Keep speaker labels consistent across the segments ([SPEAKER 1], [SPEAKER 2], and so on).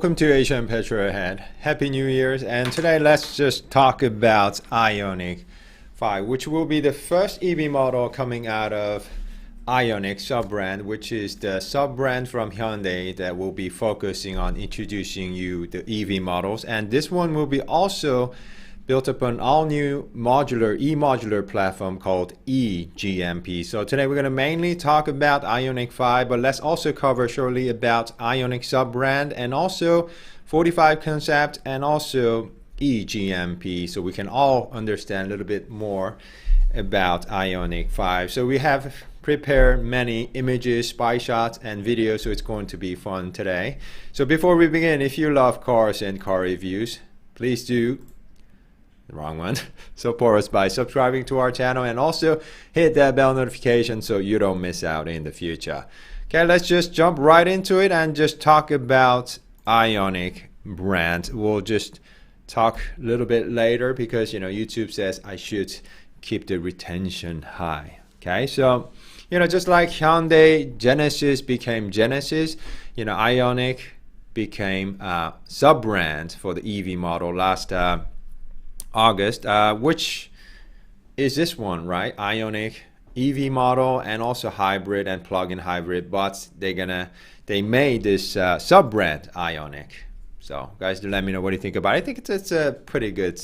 [SPEAKER 1] welcome to Asian Petrolhead. Happy New Year's, and today let's just talk about IONIQ 5, which will be the first EV model coming out of IONIQ sub-brand, which is the sub-brand from Hyundai that will be focusing on introducing you the EV models. And this one will be also built upon all-new modular platform called E-GMP. So today we're going to mainly talk about IONIQ 5, but let's also cover shortly about IONIQ sub-brand and also 45 concept and also E-GMP, so we can all understand a little bit more about IONIQ 5. So we have prepared many images, spy shots, and videos, so it's going to be fun today. So before we begin, if you love cars and car reviews, please do wrong one. Support us by subscribing to our channel and also hit that bell notification so you don't miss out in the future. Okay, let's just jump right into it and just talk about IONIQ brand. We'll just talk a little bit later because YouTube says I should keep the retention high. Okay, so just like Hyundai Genesis became Genesis, IONIQ became a sub brand for the EV model last August, which is this one, right? IONIQ EV model and also hybrid and plug-in hybrid, but they made this sub-brand IONIQ. So guys, do let me know what you think about it. I think it's a pretty good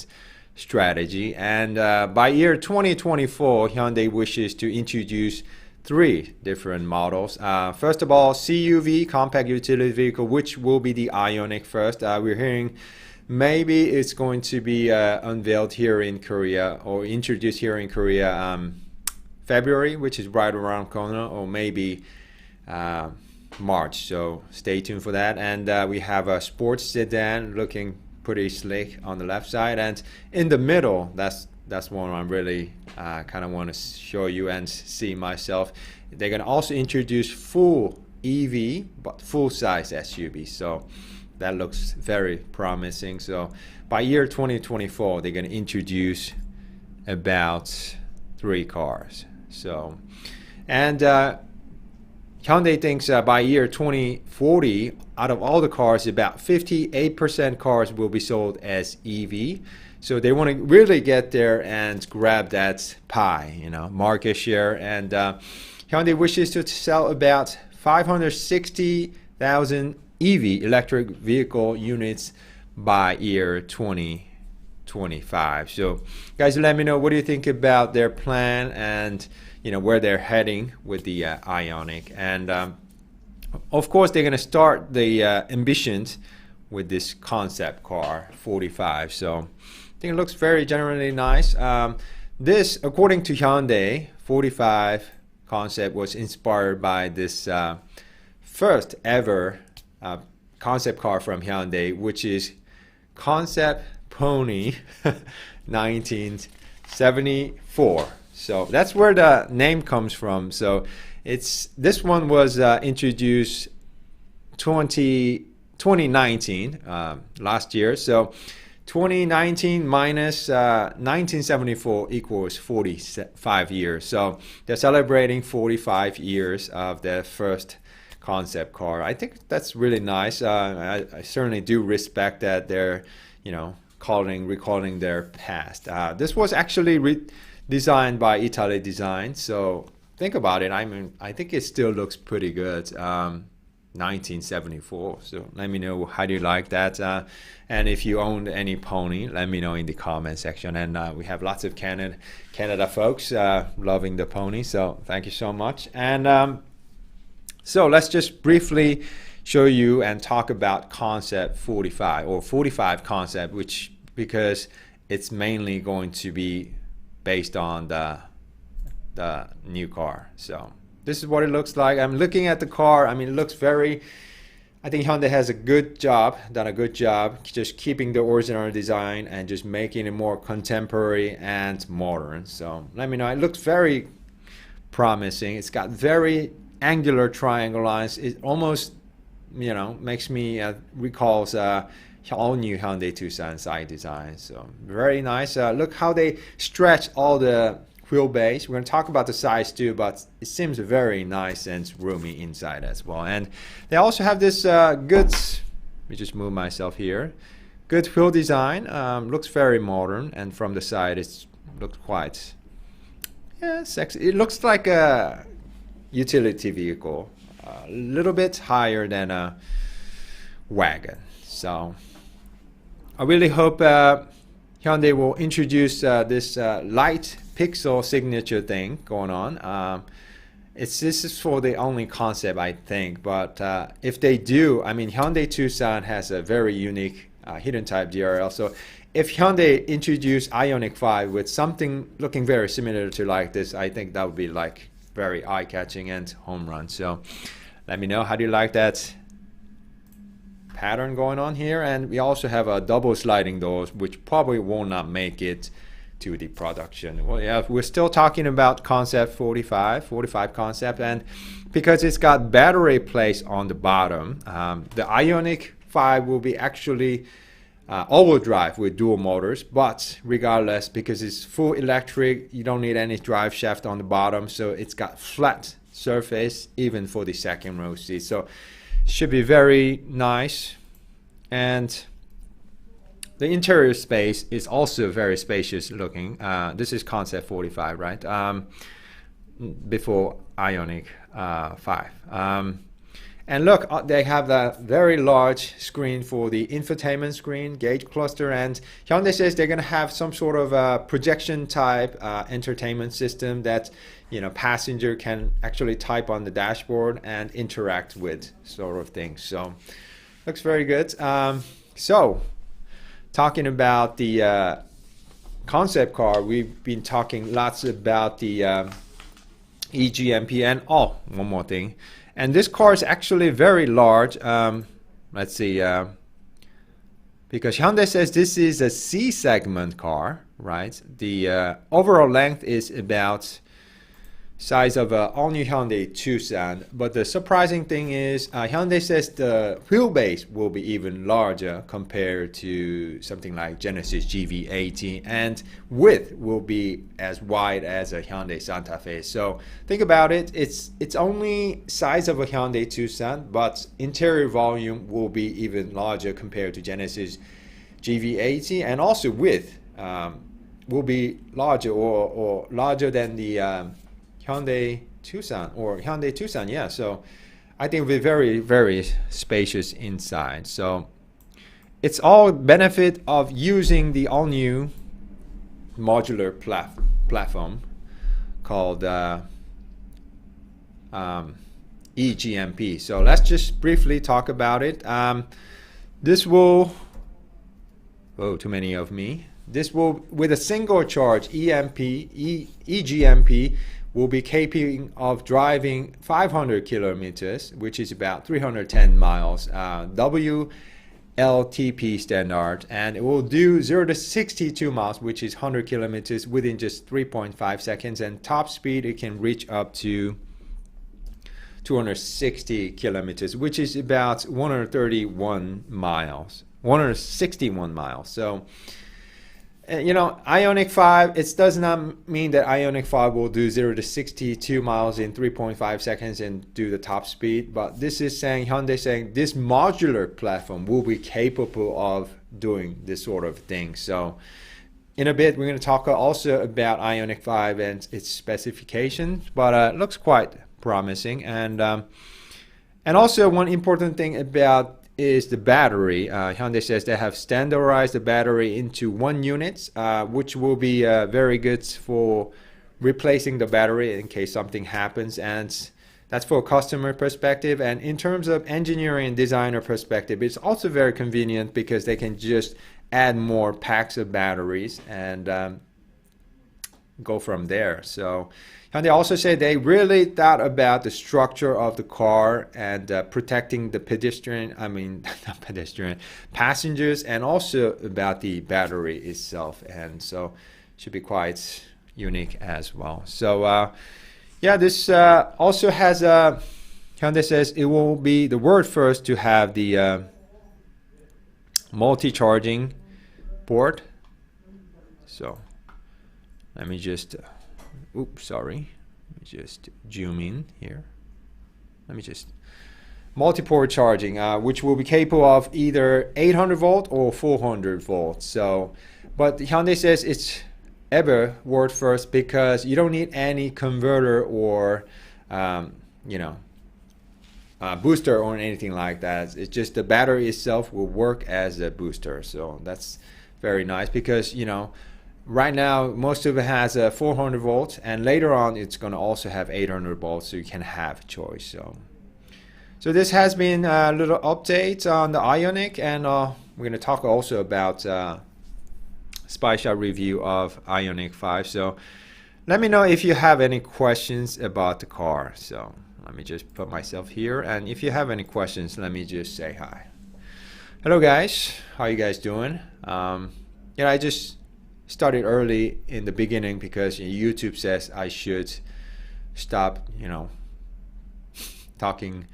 [SPEAKER 1] strategy. And by year 2024, Hyundai wishes to introduce 3 different models. First of all, CUV, compact utility vehicle, which will be the IONIQ first. We're hearing maybe it's going to be unveiled here in Korea or introduced here in Korea February, which is right around the corner, or maybe March. So stay tuned for that. And we have a sports sedan looking pretty slick on the left side, and in the middle, that's one I'm really kind of want to show you and see myself. They're going to also introduce full EV but full size SUV. So that looks very promising. So by year 2024, they're going to introduce about 3 cars. So, and Hyundai thinks by year 2040, out of all the cars, about 58% cars will be sold as EV. So they want to really get there and grab that pie, market share. And Hyundai wishes to sell about 560,000 EV electric vehicle units by year 2025. So guys, let me know what do you think about their plan and where they're heading with the IONIQ. And of course they're going to start the ambitions with this concept car 45. So I think it looks very generally nice. This, according to Hyundai, 45 concept was inspired by this first ever concept car from Hyundai, which is Concept Pony 1974. So that's where the name comes from. So this one was introduced 2019 last year. So 2019 minus 1974 equals 45 years. So they're celebrating 45 years of their first concept car. I think that's really nice. I certainly do respect that they're recalling their past. This was actually designed by Italy Design, so think about it. I mean, I think it still looks pretty good. 1974. So let me know how do you like that, and if you owned any pony, let me know in the comment section. And we have lots of Canada folks loving the pony, so thank you so much. And so let's just briefly show you and talk about concept 45 or 45 concept, which because it's mainly going to be based on the new car. So this is what it looks like. I'm looking at the car. I mean, it looks I think Hyundai has done a good job just keeping the original design and just making it more contemporary and modern. So let me know. It looks very promising. It's got very angular triangle lines. It almost makes me recalls all new Hyundai Tucson side design. So very nice. Look how they stretch all the wheelbase. We're going to talk about the size too, but it seems very nice and roomy inside as well. And they also have this good me just move myself here. Good wheel design, looks very modern, and from the side it looks quite sexy. It looks like a utility vehicle, a little bit higher than a wagon. So I really hope Hyundai will introduce this light pixel signature thing going on. This is for the only concept, I think, but if they do, I mean, Hyundai Tucson has a very unique hidden type DRL. So if Hyundai introduced IONIQ 5 with something looking very similar to like this, I think that would be like very eye-catching and home run. So let me know, how do you like that pattern going on here? And we also have a double sliding doors, which probably will not make it to the production. Well, yeah, we're still talking about concept 45 concept, and because it's got battery placed on the bottom, the IONIQ 5 will be actually all-wheel drive with dual motors, but regardless, because it's full electric, you don't need any drive shaft on the bottom, so it's got flat surface even for the second row seat. So it should be very nice. And the interior space is also very spacious looking. This is concept 45, right? Before IONIQ 5. And look, they have that very large screen for the infotainment screen, gauge cluster, and Hyundai says they're going to have some sort of projection type entertainment system that, you know, passenger can actually type on the dashboard and interact with, sort of thing. So looks very good. So talking about the concept car, we've been talking lots about the E-GMP, and one more thing. And this car is actually very large. Let's see, because Hyundai says this is a C segment car, right? The overall length is about size of a all-new Hyundai Tucson, but the surprising thing is Hyundai says the wheelbase will be even larger compared to something like Genesis GV80, and width will be as wide as a Hyundai Santa Fe. So think about it, it's only size of a Hyundai Tucson, but interior volume will be even larger compared to Genesis GV80, and also width will be larger or larger than the Hyundai Tucson, yeah. So I think it'll be very, very spacious inside. So it's all benefit of using the all-new modular platform called E-GMP. So let's just briefly talk about it. This will, too many of me. This will, with a single charge E-GMP, will be capable of driving 500 kilometers, which is about 310 miles, WLTP standard, and it will do 0 to 62 miles, which is 100 kilometers within just 3.5 seconds, and top speed it can reach up to 260 kilometers, which is about 161 miles. So you know, IONIQ 5, it does not mean that IONIQ 5 will do 0 to 62 miles in 3.5 seconds and do the top speed, but this is saying, Hyundai saying, this modular platform will be capable of doing this sort of thing. So in a bit, we're going to talk also about IONIQ 5 and its specifications, but it looks quite promising. And also one important thing about is the battery. Hyundai says they have standardized the battery into 1 unit, which will be very good for replacing the battery in case something happens, and that's for a customer perspective. And in terms of engineering and designer perspective, it's also very convenient because they can just add more packs of batteries and go from there. So Hyundai also said they really thought about the structure of the car and protecting the passengers, and also about the battery itself, and so should be quite unique as well. So yeah, this also has Hyundai says it will be the world first to have the multi-charging port. So let me just oops, sorry. Let me just zoom in here. Let me just multi-port charging, which will be capable of either 800 volt or 400 volts. So, but Hyundai says it's ever world first because you don't need any converter or you know, booster or anything like that. It's just the battery itself will work as a booster. So that's very nice because, you know, right now most of it has a 400 volts, and later on it's going to also have 800 volts, so you can have a choice. So this has been a little update on the IONIQ, and we're going to talk also about spy shot review of IONIQ 5. So let me know if you have any questions about the car. So let me just put myself here, and if you have any questions, let me just say hi. Hello guys, how you guys doing? Yeah, I just started early in the beginning because YouTube says I should stop, you know, talking.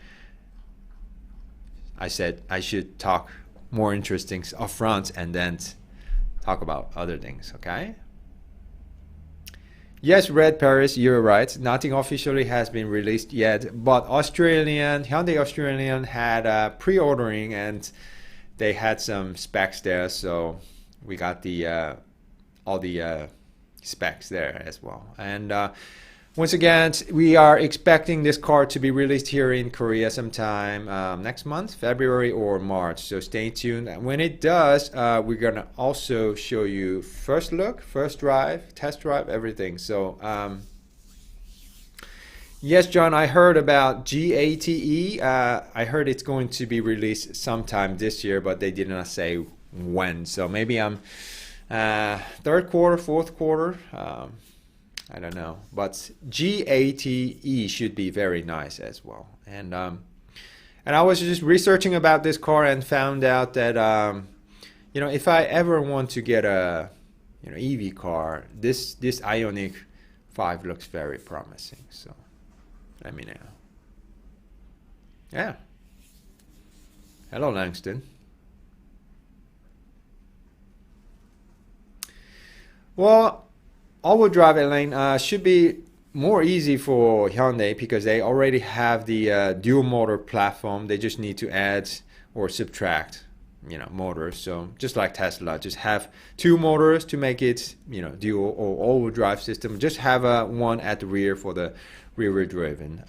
[SPEAKER 1] I said I should talk more interesting up front and then talk about other things, okay? Yes, Red Paris, you're right. Nothing officially has been released yet, but Hyundai Australian had pre-ordering, and they had some specs there, so we got the all the specs there as well. And once again, we are expecting this car to be released here in Korea sometime next month, February or March. So stay tuned. When it does, we're gonna also show you first look, first drive, test drive, everything. So yes, John, I heard about GATE. I heard it's going to be released sometime this year, but they did not say when. So maybe I'm third quarter, fourth quarter. I don't know, but GATE should be very nice as well. And I was just researching about this car and found out that you know, if I ever want to get a, you know, EV car, this IONIQ 5 looks very promising. So let me know. Yeah. Hello, Langston. Well, all-wheel drive lane should be more easy for Hyundai because they already have the dual motor platform. They just need to add or subtract, you know, motors. So just like Tesla, just have two motors to make it, you know, dual or all-wheel drive system. Just have one at the rear for the rear-wheel driven.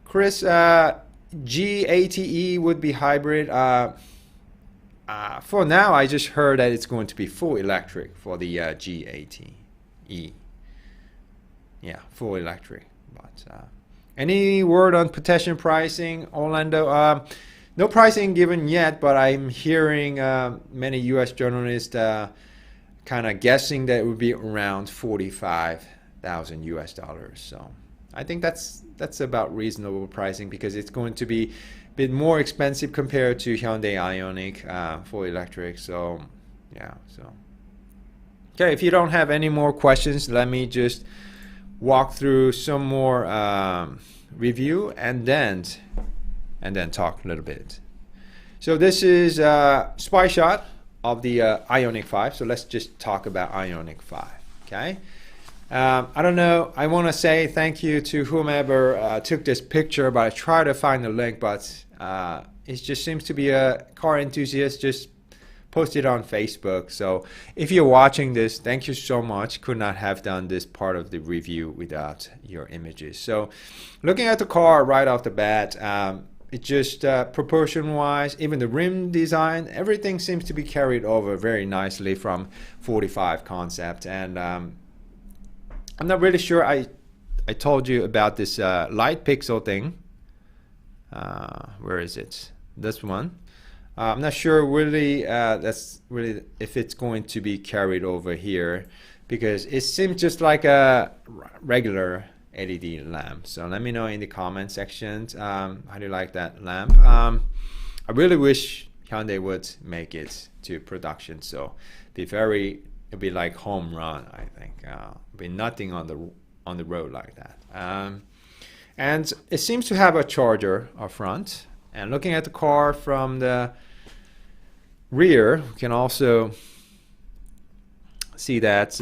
[SPEAKER 1] Chris, GATE would be hybrid. For now, I just heard that it's going to be full electric for the GATE. Yeah, full electric. But any word on potential pricing, Orlando? No pricing given yet, but I'm hearing many U.S. journalists kind of guessing that it would be around $45,000 US. So I think that's about reasonable pricing because it's going to be bit more expensive compared to Hyundai IONIQ full electric. So yeah, so okay, if you don't have any more questions, let me just walk through some more review and then talk a little bit. So this is spy shot of the IONIQ 5. So let's just talk about IONIQ 5. Okay. I don't know. I want to say thank you to whomever took this picture, but I tried to find the link, but it just seems to be a car enthusiast just posted on Facebook. So if you're watching this, thank you so much. Could not have done this part of the review without your images. So looking at the car right off the bat, it just proportion-wise, even the rim design, everything seems to be carried over very nicely from 45 concept. And I'm not really sure. I told you about this light pixel thing. Where is it? This one. I'm not sure really that's really if it's going to be carried over here because it seems just like a regular LED lamp. So let me know in the comment section how do you like that lamp. I really wish Hyundai would make it to production. So it'd be like home run. I think be nothing on the road like that. And it seems to have a charger up front. And looking at the car from the rear, you can also see that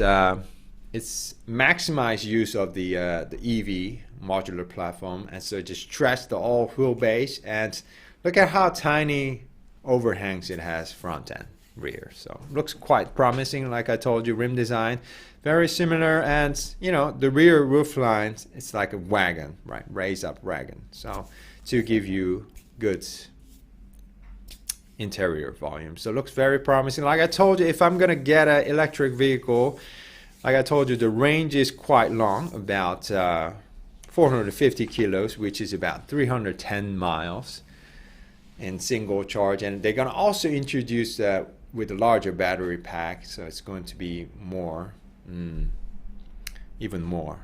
[SPEAKER 1] it's maximized use of the EV modular platform, and so it just stretched the whole wheelbase. And look at how tiny overhangs it has front and rear. So looks quite promising. Like I told you, rim design very similar, and you know, the rear roof lines, it's like a wagon, right? Raise up wagon, so to give you good interior volume. So it looks very promising. Like I told you, if I'm gonna get an electric vehicle, like I told you, the range is quite long, about 450 kilos, which is about 310 miles in single charge. And they're gonna also introduce with a larger battery pack, so it's going to be more, even more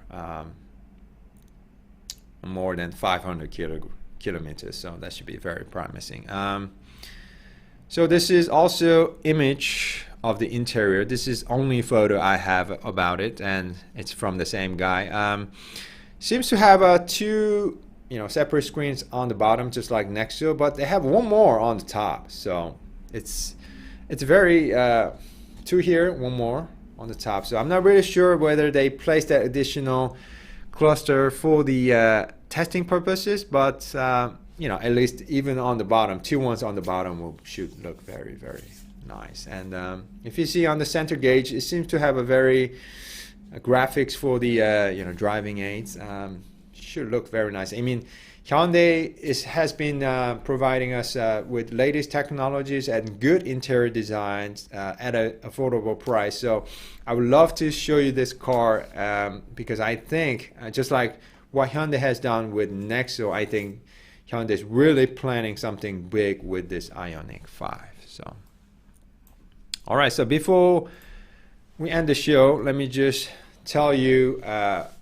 [SPEAKER 1] than 500 kilometers. So that should be very promising. So this is also image of the interior. This is only photo I have about it, and it's from the same guy. Seems to have two, you know, separate screens on the bottom, just like Nexo, but they have one more on the top. So it's very two here, one more on the top. So I'm not really sure whether they placed that additional cluster for the testing purposes, but you know, at least even on the bottom, two ones on the bottom should look very, very nice. And if you see on the center gauge, it seems to have a very graphics for the you know, driving aids. Should look very nice. I mean, Hyundai has been providing us with latest technologies and good interior designs at an affordable price. So I would love to show you this car because I think just like what Hyundai has done with Nexo, I think Hyundai is really planning something big with this IONIQ 5. So, all right. So before we end the show, let me just tell you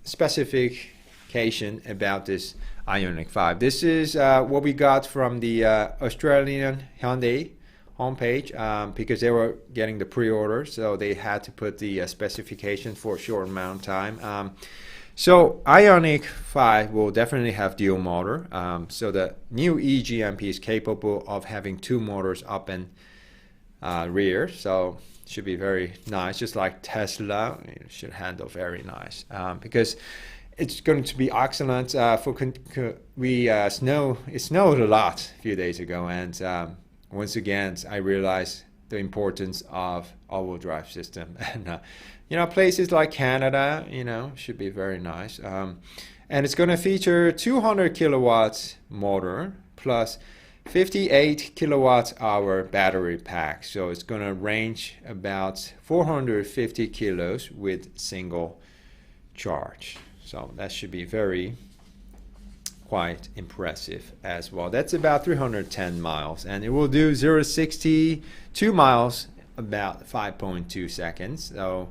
[SPEAKER 1] specification about this IONIQ 5. This is what we got from the Australian Hyundai homepage because they were getting the pre-order, so they had to put the specification for a short amount of time. So IONIQ 5 will definitely have dual motor. So the new E-GMP is capable of having two motors up and rear. So it should be very nice, just like Tesla. It should handle very nice because it's going to be excellent for it snowed a lot a few days ago, and once again I realized the importance of all-wheel drive system. And you know, places like Canada, you know, should be very nice. And it's going to feature 200 kilowatts motor plus 58 kilowatt hour battery pack. So it's going to range about 450 kilos with single charge. So that should be quite impressive as well. That's about 310 miles, and it will do 0 to 60 2 miles about 5.2 seconds. So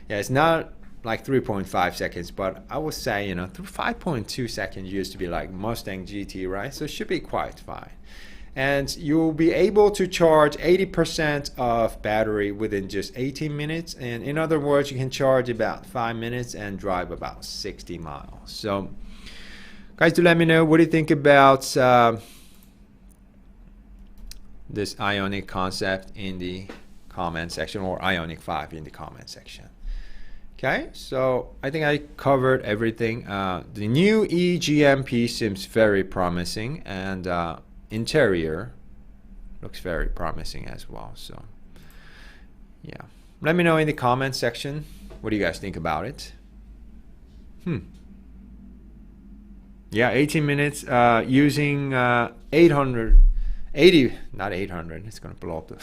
[SPEAKER 1] yeah, it's not like 3.5 seconds, but I would say, you know, 5.2 seconds used to be like Mustang GT, right? So it should be quite fine. And you'll be able to charge 80% of battery within just 18 minutes. And in other words, you can charge about 5 minutes and drive about 60 miles. So guys, do let me know what do you think about this IONIQ concept in the comment section, or IONIQ 5 in the comment section. Okay, so I think I covered everything. The new E-GMP seems very promising, and interior looks very promising as well. So yeah, let me know in the comment section what do you guys think about it. Yeah, 18 minutes using 880, not 800, it's gonna blow up the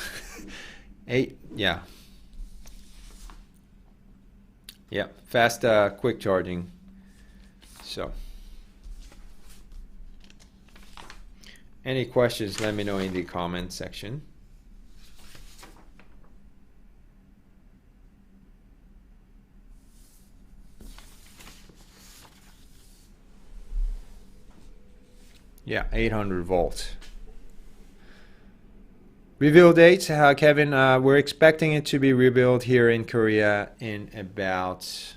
[SPEAKER 1] yeah, fast quick charging. So any questions, let me know in the comment section. Yeah, 800 volts. Reveal date, Kevin, we're expecting it to be rebuilt here in Korea in about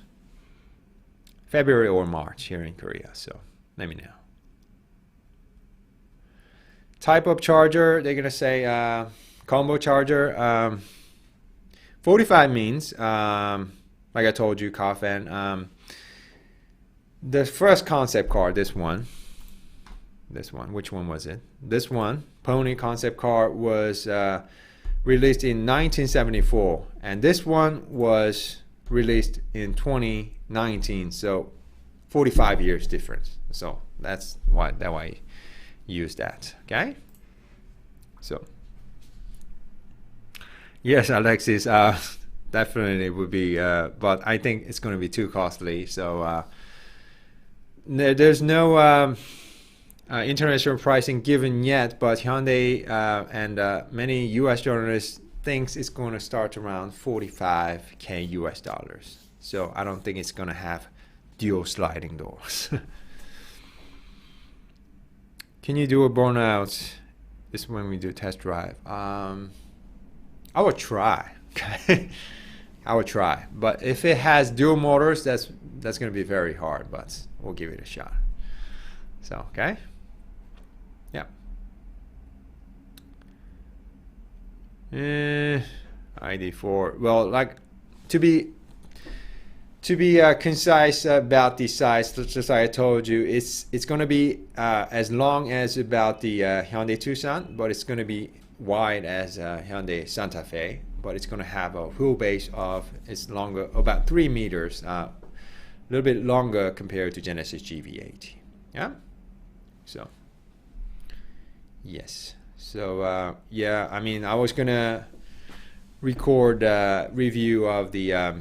[SPEAKER 1] February or March here in Korea. So let me know. Type of charger, they're gonna say combo charger. 45 means, like I told you, Coffin. The first concept car, this one, which one was it? This one, Pony concept car, was released in 1974, and this one was released in 2019, so 45 years difference. So that's why I use that. Okay, so yes, Alexis, definitely would be, but I think it's going to be too costly. So there's no international pricing given yet, but Hyundai and many US journalists thinks it's going to start around 45K US dollars. So I don't think it's going to have dual sliding doors. Can you do a burnout? This is when we do test drive. I would try. Okay, I would try, but if it has dual motors, that's going to be very hard, but we'll give it a shot. So okay, yeah. ID4. Well, like to be concise about the size, just like I told you, it's going to be as long as about the Hyundai Tucson, but it's going to be wide as Hyundai Santa Fe, but it's going to have a wheelbase of, it's longer, about 3 meters, a little bit longer compared to Genesis GV80. Yeah, so yes, so yeah, I mean, I was gonna record a review of the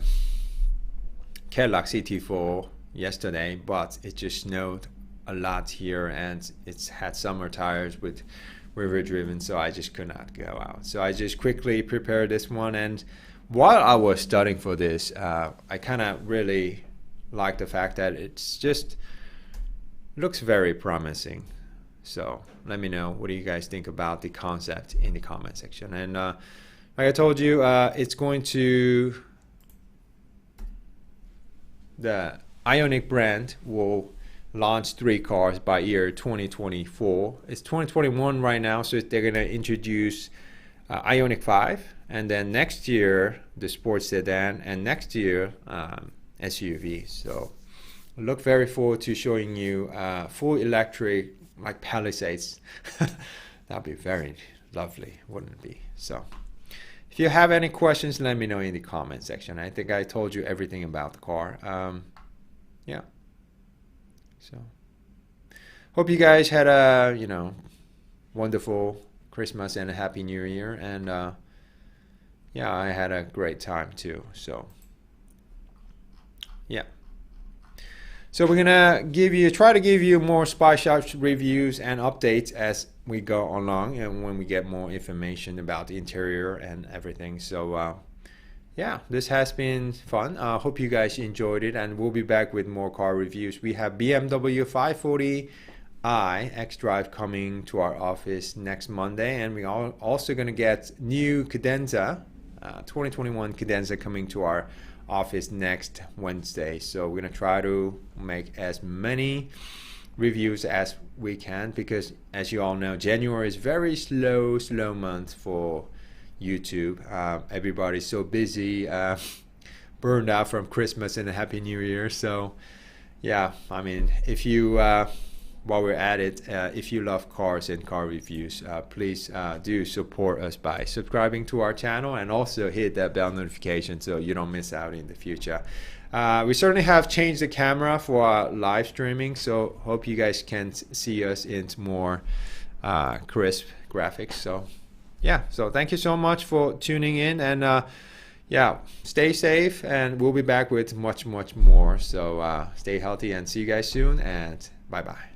[SPEAKER 1] Cadillac CT4 yesterday, but it just snowed a lot here, and it's had summer tires with river driven, so I just could not go out. So I just quickly prepared this one, and while I was studying for this, I kind of really like the fact that it's just looks very promising. So let me know, what do you guys think about the concept in the comment section. And like I told you, it's going to, the IONIQ brand will launch 3 cars by year 2024. It's 2021 right now, so they're going to introduce IONIQ 5, and then next year the sports sedan, and next year SUV. So look very forward to showing you full electric, like Palisades. That'd be very lovely, wouldn't it be? So if you have any questions, let me know in the comment section. I think I told you everything about the car. Yeah, so hope you guys had a wonderful Christmas and a happy New Year, and yeah, I had a great time too. So yeah, so we're gonna try to give you more Spy Shop reviews and updates as we go along, and when we get more information about the interior and everything. So yeah, this has been fun. Hope you guys enjoyed it, and we'll be back with more car reviews. We have BMW 540i xDrive coming to our office next Monday, and we are also going to get new Cadenza, 2021 Cadenza coming to our office next Wednesday. So we're going to try to make as many reviews as we can, because as you all know, January is very slow month for YouTube. Everybody's so busy, burned out from Christmas and a Happy New Year. So yeah, I mean, if you while we're at it, if you love cars and car reviews, please do support us by subscribing to our channel, and also hit that bell notification so you don't miss out in the future. We certainly have changed the camera for our live streaming, so hope you guys can see us in more crisp graphics. So yeah, so thank you so much for tuning in, and yeah, stay safe, and we'll be back with much more. So stay healthy, and see you guys soon, and bye bye.